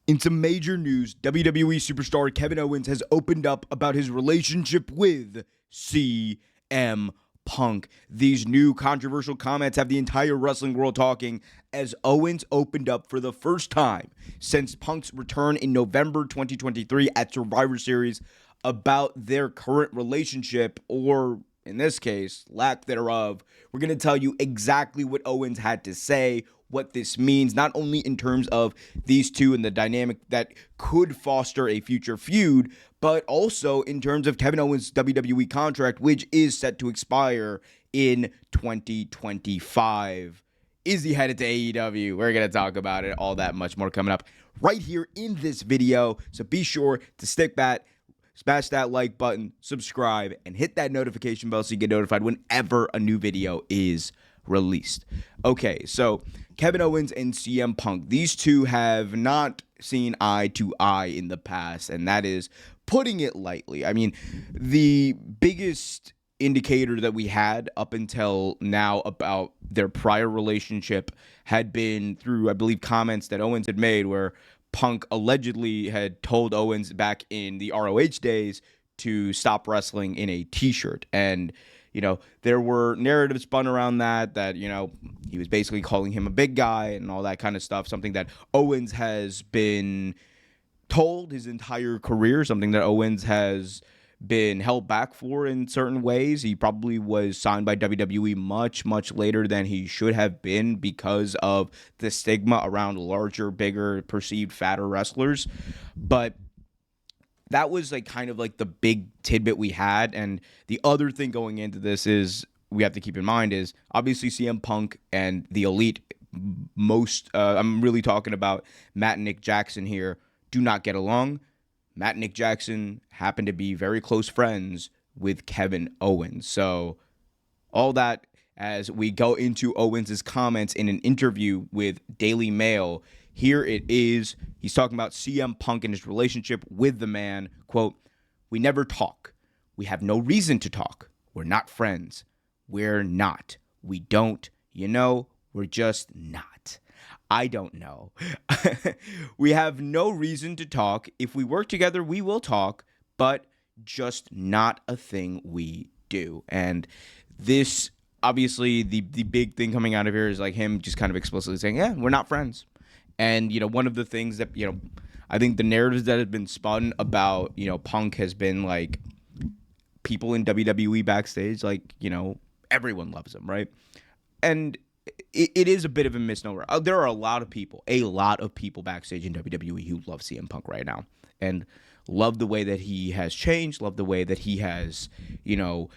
In some major news, WWE superstar Kevin Owens has opened up about his relationship with CM Punk. These new controversial comments have the entire wrestling world talking as Owens opened up for the first time since Punk's return in November 2023 at Survivor Series about their current relationship, or in this case, lack thereof. We're going to tell you exactly what Owens had to say, what this means, not only in terms of these two and the dynamic that could foster a future feud, but also in terms of Kevin Owens' WWE contract, which is set to expire in 2025. Is he headed to AEW? We're going to talk about it, all that much more coming up right here in this video. So be sure to stick back, smash that like button, subscribe, and hit that notification bell so you get notified whenever a new video is released. Okay, so Kevin Owens and CM Punk, these two have not seen eye to eye in the past, and that is putting it lightly. I mean, the biggest indicator that we had up until now about their prior relationship had been through, I believe, comments that Owens had made where Punk allegedly had told Owens back in the ROH days to stop wrestling in a t-shirt. And, you know, there were narratives spun around that, you know, he was basically calling him a big guy and all that kind of stuff, something that Owens has been told his entire career, something that Owens has been held back for in certain ways. He probably was signed by WWE much, much later than he should have been because of the stigma around larger, bigger, perceived fatter wrestlers. But that was like kind of like the big tidbit we had. And the other thing going into this is we have to keep in mind is obviously CM Punk and the Elite, I'm really talking about Matt and Nick Jackson here, do not get along. Matt and Nick Jackson happen to be very close friends with Kevin Owens. So all that as we go into Owens' comments in an interview with Daily Mail. Here it is. He's talking about CM Punk and his relationship with the man. Quote, "We never talk. We have no reason to talk. We're not friends. We're not. We don't. You know, we're just not. I don't know. We have no reason to talk. If we work together, we will talk, but just not a thing we do." And this, obviously, the big thing coming out of here is like him just kind of explicitly saying, yeah, we're not friends. And, you know, one of the things that, you know, I think the narratives that have been spun about, you know, Punk has been like people in WWE backstage, like, you know, everyone loves him, right? And it is a bit of a misnomer. There are a lot of people backstage in WWE who love CM Punk right now and love the way that he has changed, love the way that he has, you know,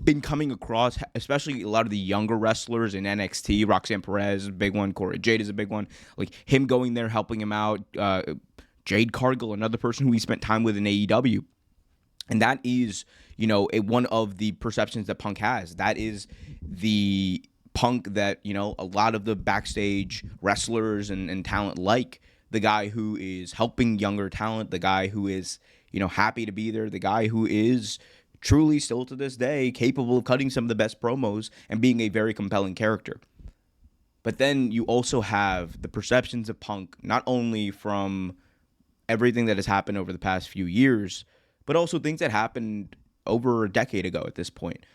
been coming across, especially a lot of the younger wrestlers in NXT. Roxanne Perez is a big one. Cora Jade is a big one. Like him going there, helping him out. Jade Cargill, another person who he spent time with in AEW. And that is, you know, one of the perceptions that Punk has. That is the Punk that, you know, a lot of the backstage wrestlers and talent like. The guy who is helping younger talent, the guy who is, you know, happy to be there, the guy who is truly still to this day capable of cutting some of the best promos and being a very compelling character. But then you also have the perceptions of Punk, not only from everything that has happened over the past few years, but also things that happened over a decade ago at this point.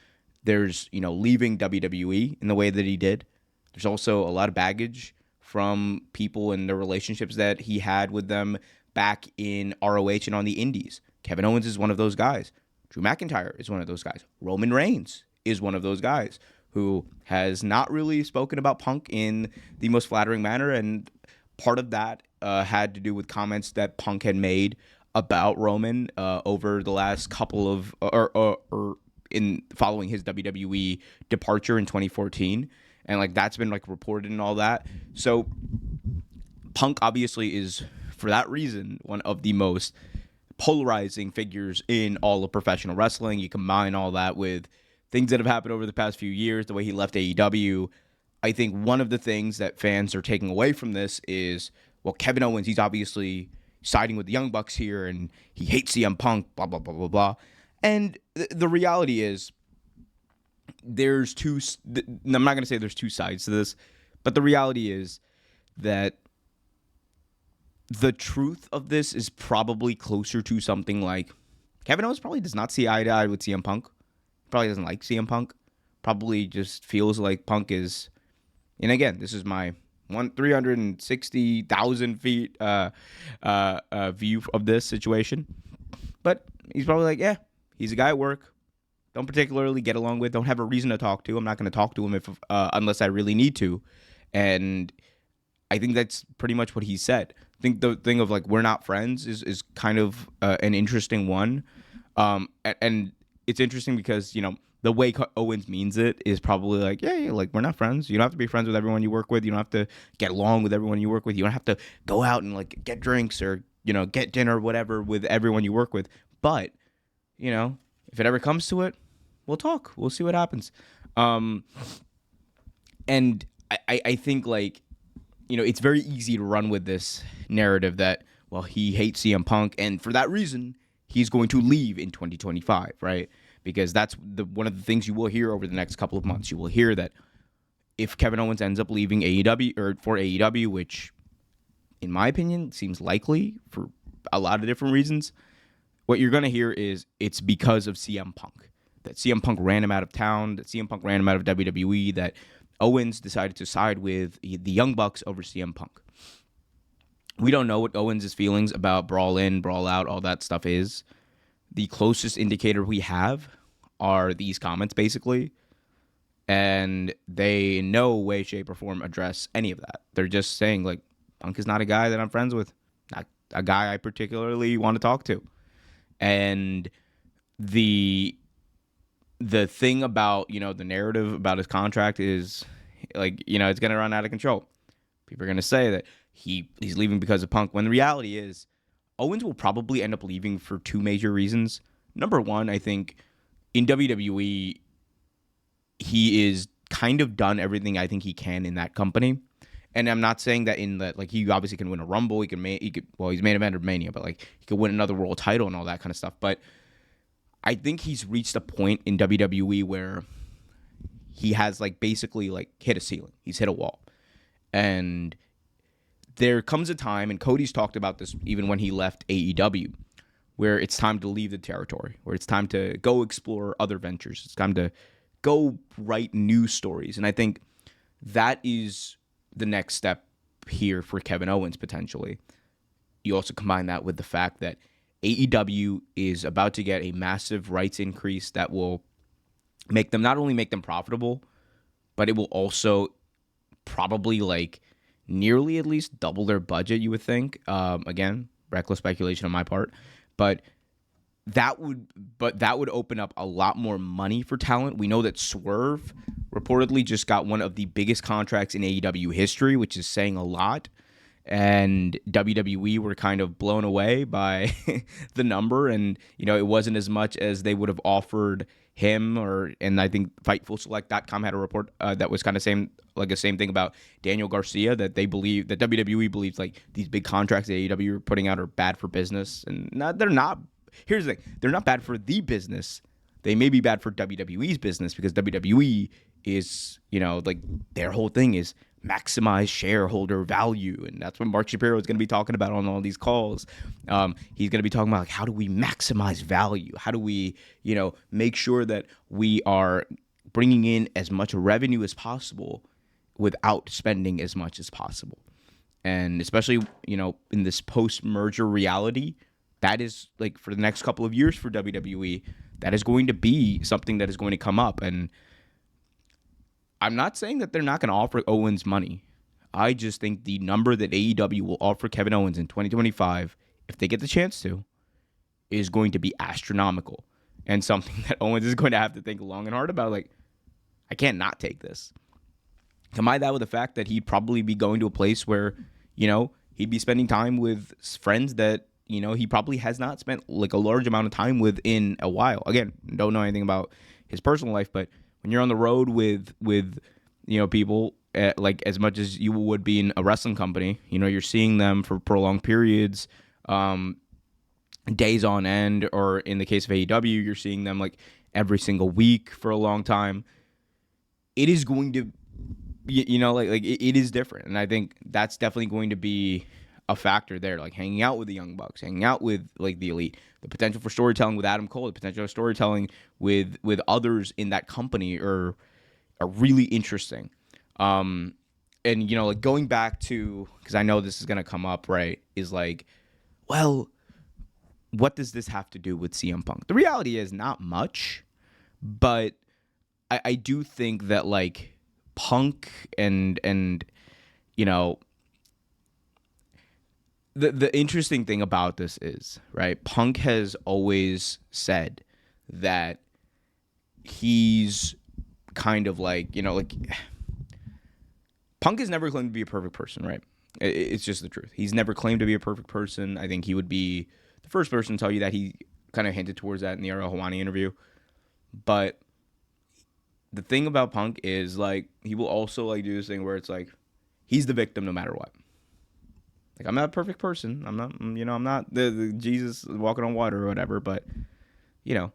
There's, you know, leaving WWE in the way that he did. There's also a lot of baggage from people and the relationships that he had with them back in ROH and on the indies. Kevin Owens is one of those guys. Drew McIntyre is one of those guys. Roman Reigns is one of those guys who has not really spoken about Punk in the most flattering manner. And part of that had to do with comments that Punk had made about Roman over the last couple of, or in following his WWE departure in 2014. And like that's been like reported and all that. So Punk obviously is, for that reason, one of the most polarizing figures in all of professional wrestling. You combine all that with things that have happened over the past few years, the way he left AEW. I think one of the things that fans are taking away from this is, well, Kevin Owens, he's obviously siding with the Young Bucks here and he hates CM Punk, blah, blah, blah, blah, blah. And the reality is there's I'm not going to say there's two sides to this, but the reality is that the truth of this is probably closer to something like Kevin Owens probably does not see eye to eye with CM Punk. Probably doesn't like CM Punk. Probably just feels like Punk is, and again, this is my 360,000 feet view of this situation. But he's probably like, yeah, he's a guy at work. Don't particularly get along with. Don't have a reason to talk to. I'm not going to talk to him if unless I really need to. And I think that's pretty much what he said. I think the thing of like we're not friends is kind of an interesting one. And it's interesting because, the way Owens means it is probably like, yeah, like we're not friends. You don't have to be friends with everyone you work with. You don't have to get along with everyone you work with. You don't have to go out and like get drinks or, get dinner or whatever with everyone you work with. But, if it ever comes to it, we'll talk. We'll see what happens. And I think like, it's very easy to run with this narrative that, well, he hates CM Punk, and for that reason, he's going to leave in 2025, right? Because that's one of the things you will hear over the next couple of months. You will hear that if Kevin Owens ends up leaving AEW or for AEW, which, in my opinion, seems likely for a lot of different reasons, what you're going to hear is it's because of CM Punk. That CM Punk ran him out of town, that CM Punk ran him out of WWE, that Owens decided to side with the Young Bucks over CM Punk. We don't know what Owens' feelings about Brawl In, Brawl Out, all that stuff is. The closest indicator we have are these comments, basically. And they in no way, shape, or form address any of that. They're just saying, like, Punk is not a guy that I'm friends with. Not a guy I particularly want to talk to. And the thing about, the narrative about his contract is, like, it's going to run out of control. People are going to say that he's leaving because of Punk, when the reality is Owens will probably end up leaving for two major reasons. Number one, I think in WWE, he is kind of done everything I think he can in that company. And I'm not saying that in that, like, he obviously can win a Rumble. He's main event of Mania, but like he could win another world title and all that kind of stuff. But I think he's reached a point in WWE where he has like basically like hit a ceiling. He's hit a wall. And there comes a time, and Cody's talked about this even when he left AEW, where it's time to leave the territory, where it's time to go explore other ventures. It's time to go write new stories. And I think that is the next step here for Kevin Owens, potentially. You also combine that with the fact that AEW is about to get a massive rights increase that will make them, not only make them profitable, but it will also probably like nearly at least double their budget, you would think. Again, reckless speculation on my part, but that would open up a lot more money for talent. We know that Swerve reportedly just got one of the biggest contracts in AEW history, which is saying a lot. And WWE were kind of blown away by the number, and it wasn't as much as they would have offered him. And I think FightfulSelect.com had a report that was kind of the same thing about Daniel Garcia, that they believe that WWE believes like these big contracts that AEW are putting out are bad for business, and they're not. Here's the thing: they're not bad for the business. They may be bad for WWE's business, because WWE is, like their whole thing is maximize shareholder value, and that's what Mark Shapiro is going to be talking about on all these calls. He's going to be talking about like, how do we maximize value? How do we, make sure that we are bringing in as much revenue as possible without spending as much as possible? And especially, in this post-merger reality, that is like for the next couple of years for WWE, that is going to be something that is going to come up. And I'm not saying that they're not going to offer Owens money. I just think the number that AEW will offer Kevin Owens in 2025, if they get the chance to, is going to be astronomical, and something that Owens is going to have to think long and hard about. Like, I can't not take this. Combine that with the fact that he'd probably be going to a place where, he'd be spending time with friends that, he probably has not spent like a large amount of time with in a while. Again, don't know anything about his personal life, but when you're on the road with people, like as much as you would be in a wrestling company, you're seeing them for prolonged periods, days on end, or in the case of AEW, you're seeing them like every single week for a long time. It is going to, it is different, and I think that's definitely going to be a factor there, like hanging out with the Young Bucks, hanging out with like the Elite, the potential for storytelling with Adam Cole, the potential of storytelling with others in that company are really interesting. And like going back to, because I know this is gonna come up, right? Is like, well, what does this have to do with CM Punk? The reality is not much, but I do think that like Punk and the interesting thing about this is, right, Punk has always said that he's kind of like, like Punk has never claimed to be a perfect person, right? It's just the truth. He's never claimed to be a perfect person. I think he would be the first person to tell you that. He kind of hinted towards that in the Ariel Helwani interview. But the thing about Punk is, like, he will also, like, do this thing where it's like, he's the victim no matter what. Like, I'm not a perfect person. I'm not, I'm not the Jesus walking on water or whatever. But, but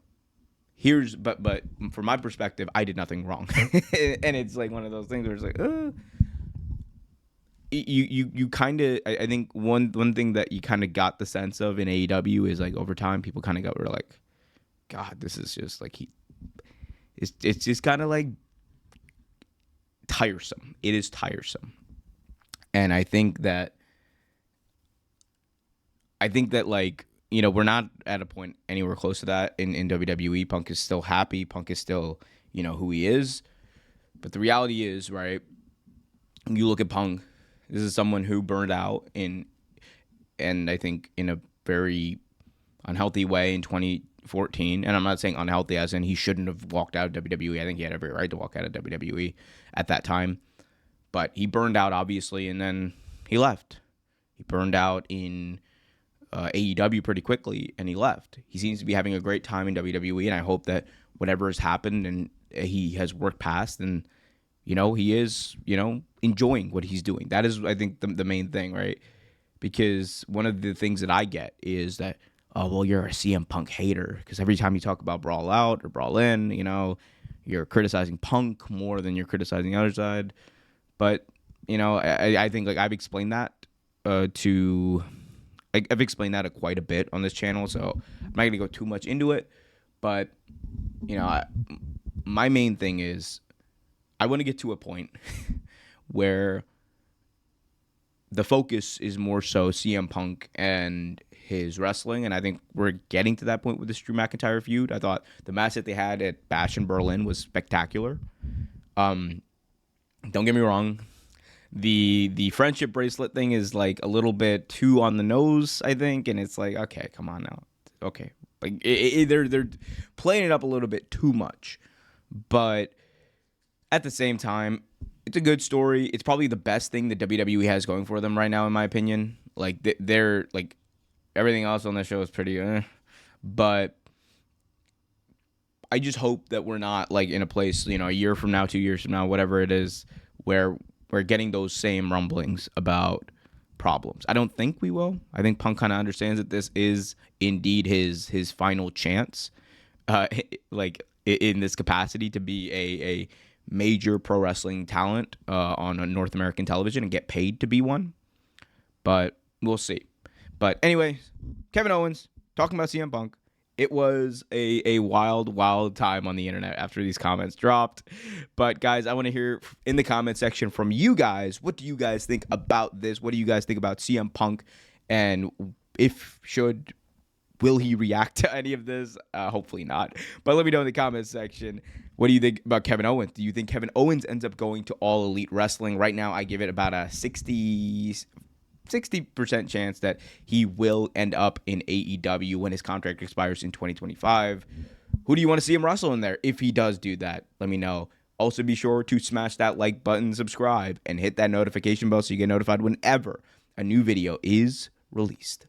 from my perspective, I did nothing wrong. And it's like one of those things where it's like, you kind of, I think one thing that you kind of got the sense of in AEW is like over time, people kind of were like, God, this is just like, it's just kind of like tiresome. It is tiresome. And I think that like, we're not at a point anywhere close to that in WWE. Punk is still happy. Punk is still, who he is. But the reality is, right, you look at Punk, this is someone who burned out and I think in a very unhealthy way in 2014. And I'm not saying unhealthy as in he shouldn't have walked out of WWE. I think he had every right to walk out of WWE at that time. But he burned out, obviously, and then he left. He burned out in AEW pretty quickly, and he left. He seems to be having a great time in WWE, and I hope that whatever has happened and he has worked past, and he is, enjoying what he's doing. That is, I think, the main thing, right? Because one of the things that I get is that, oh, well, you're a CM Punk hater. Because every time you talk about Brawl Out or Brawl In, you're criticizing Punk more than you're criticizing the other side. But, I think, like, I've explained that I've explained that quite a bit on this channel, so I'm not going to go too much into it. But, my main thing is, I want to get to a point where the focus is more so CM Punk and his wrestling, and I think we're getting to that point with this Drew McIntyre feud. I thought the match that they had at Bash in Berlin was spectacular. Don't get me wrong. The friendship bracelet thing is like a little bit too on the nose, I think, and it's like, okay, come on now. Okay. Like they're playing it up a little bit too much. But at the same time, it's a good story. It's probably the best thing that WWE has going for them right now, in my opinion. Like, they're like, everything else on the show is pretty, but I just hope that we're not like in a place, a year from now, 2 years from now, whatever it is, where we're getting those same rumblings about problems. I don't think we will. I think Punk kind of understands that this is indeed his final chance, like in this capacity to be a major pro wrestling talent on a North American television and get paid to be one. But we'll see. But anyway, Kevin Owens talking about CM Punk. It was a wild time on the internet after these comments dropped. But guys, I want to hear in the comment section from you guys. What do you guys think about this? What do you guys think about CM Punk? And will he react to any of this? Hopefully not. But let me know in the comment section. What do you think about Kevin Owens? Do you think Kevin Owens ends up going to All Elite Wrestling? Right now, I give it about a 60% chance that he will end up in AEW when his contract expires in 2025. Who do you want to see him wrestle in there? If he does do that, let me know. Also, be sure to smash that like button, subscribe, and hit that notification bell so you get notified whenever a new video is released.